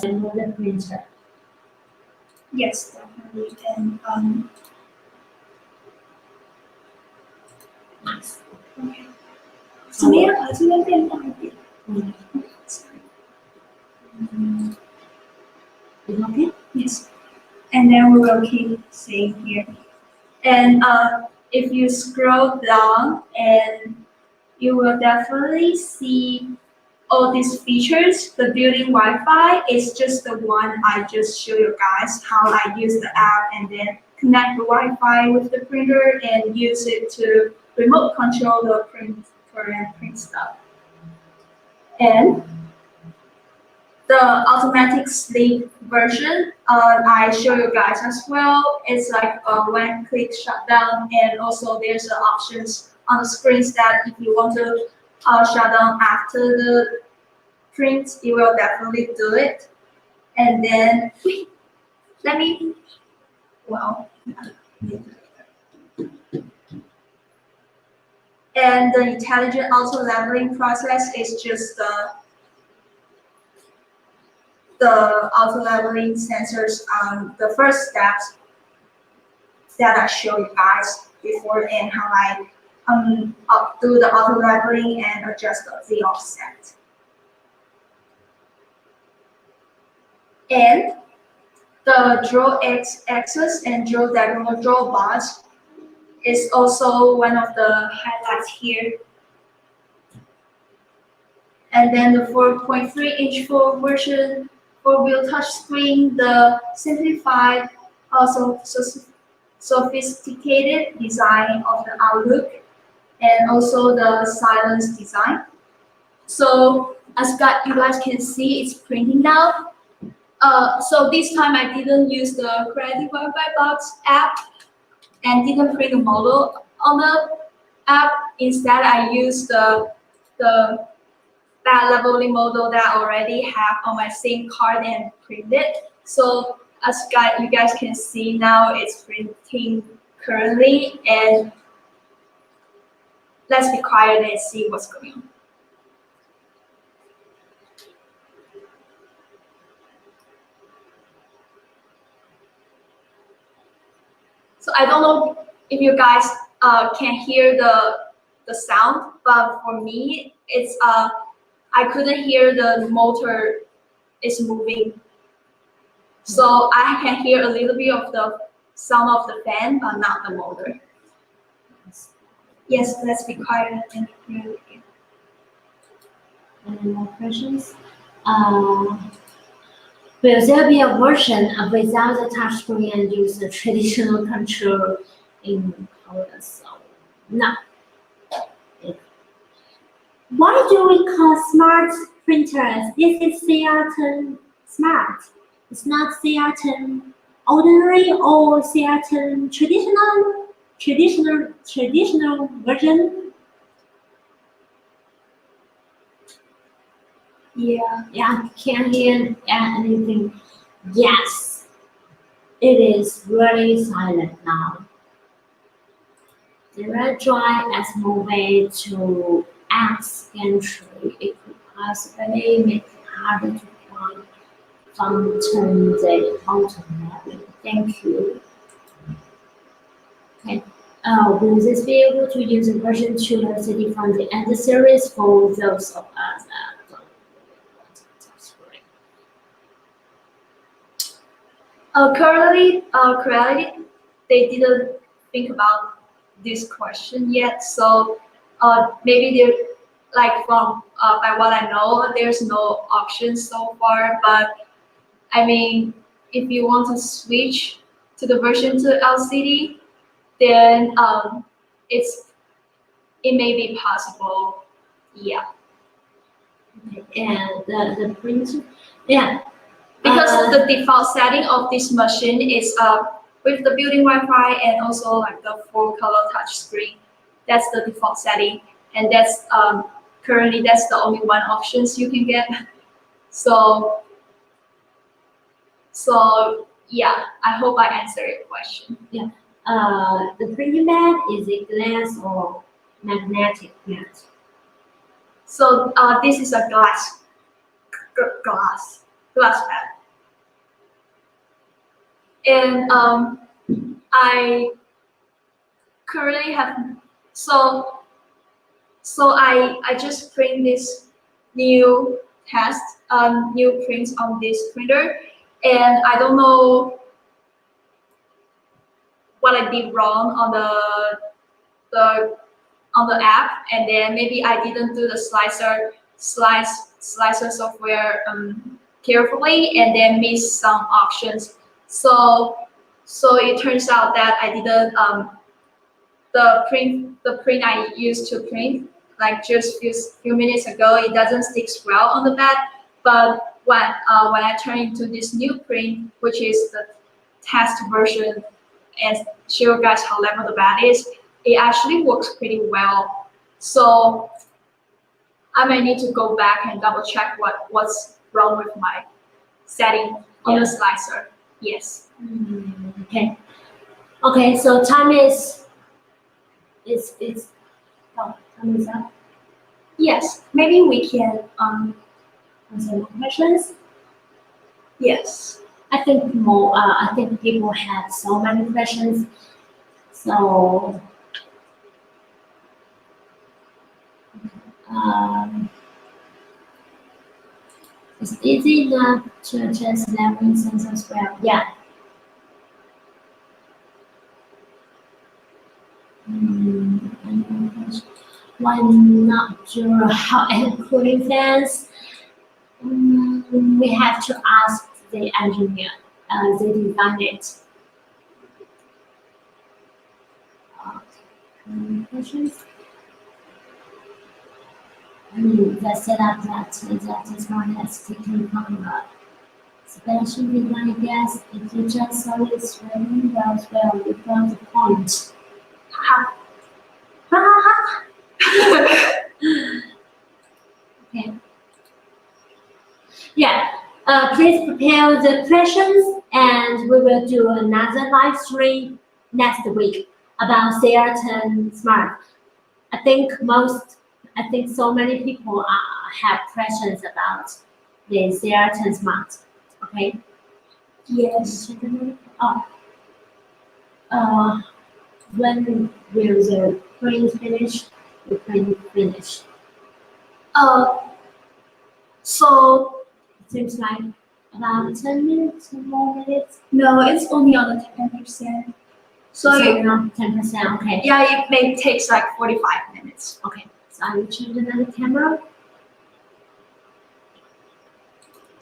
Another printer. yes, definitely. And Nice. okay. 怎么样把这边变大一点？ Is it okay? Yes. And then we will keep saying here. And if you scroll down, and you will definitely see all these features. The built-in Wi-Fi is just the one I just showed you guys how I use the app and then connect the Wi-Fi with the printer and use it to remote control the printer and print stuff. And the automatic sleep version, I show you guys as well. It's like a one-click shutdown, and also there's the options on the screens that if you want to shut down after the print, you will definitely do it. And then let me, well, and the intelligent auto leveling process is just the auto leveling sensors on the first steps that I show you guys before, and how I do the auto leveling and adjust the offset. And the draw axis and draw diagonal draw bars is also one of the highlights here. And then the 4.3-inch full version 4-wheel touchscreen, the simplified, also sophisticated design of the outlook, and also the silence design. So as you guys can see, it's printing now. So this time I didn't use the Creality Wi-Fi Box app and didn't print the model on the app. Instead, I used the that leveling model that I already have on my same card and print it. So as you guys can see now, it's printing currently, and let's be quiet and see what's going on. So I don't know if you guys can hear the sound, but for me, it's I couldn't hear the motor is moving. So I can hear a little bit of the sound of the fan, but not the motor. Yes, let's be quiet and hear it again. Any more questions? Uh, will there be a version of without the touchscreen and use the traditional control in color? So, no. Why do we call smart printers? This is CR-10 smart. It's not CR-10 ordinary or CR-10 traditional version. Yeah. Yeah, can you add anything? Yes, it is really silent now. The red drive as a way to ask entry. It could possibly make it harder to find function the automatically. Thank you. Okay. Will this be able to use a version 2 LCD from the end series for those of us that don't really want to touch screen? Creality, they didn't think about this question yet. So maybe they're like from by what I know, there's no option so far. But I mean, if you want to switch to the version 2 LCD, then it may be possible. Yeah, Okay. And the printer, yeah. because the default setting of this machine is with the built-in Wi-Fi and also like the full color touch screen. That's the default setting, and that's currently that's the only one options you can get. So yeah, I hope I answered your question. The printing bed is it glass or magnetic mat? So this is a glass pad, and I currently have so I just print this new new prints on this printer, and I don't know what I did wrong on the on the app, and then maybe I didn't do the slicer software carefully, and then missed some options. So it turns out that I didn't the print I used to print like just few minutes ago, it doesn't stick well on the bed. But when I turn into this new print, which is the test version, and show you guys how level the bed is, it actually works pretty well. So I may need to go back and double check what's wrong with my setting on the slicer. Yes. Okay. Okay. So time is time is up. Yes. Maybe we can Answer more questions. yes. I think more. I think people have so many questions. So it's easy enough to adjust leveling sensors well. Yeah. Any more questions? Why not sure how and cooling fans? We have to ask the engineer. They designed it. Any questions? The setup that is known as taking from special design gas, it just solid threading as well from the point. Ha. Okay. Yeah. Please prepare the questions, and we will do another live stream next week about CR-10 Smart. I think so many people have questions about the CR-10 Smart. Okay. Yes. Oh. When will the print finish? The print finish. So It seems like about 10 minutes, 10 more minutes. no, it's only on the 10%. So So around 10%. Okay. yeah, it may take like 45 minutes. Okay. So I will change another camera.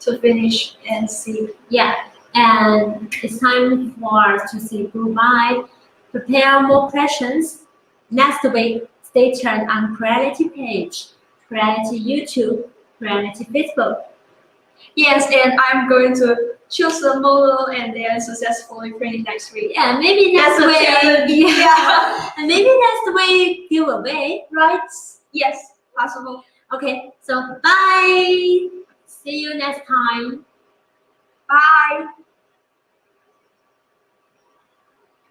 to finish and see. Yeah, and it's time for us to say goodbye. Prepare more questions. Next week, stay tuned on Creality page, Creality YouTube, Creality Facebook. Yes, and I'm going to choose the model and then successfully print it next week. Yeah, maybe next That's a week. challenge. Yeah, and maybe next week giveaway, right? Yes, possible. Okay, so bye. See you next time. Bye.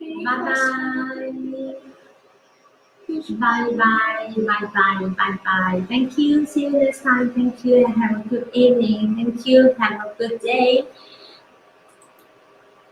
Bye bye. Bye bye. Bye bye. Bye bye. Thank you. See you next time. Thank you and have a good evening. Thank you. Have a good day.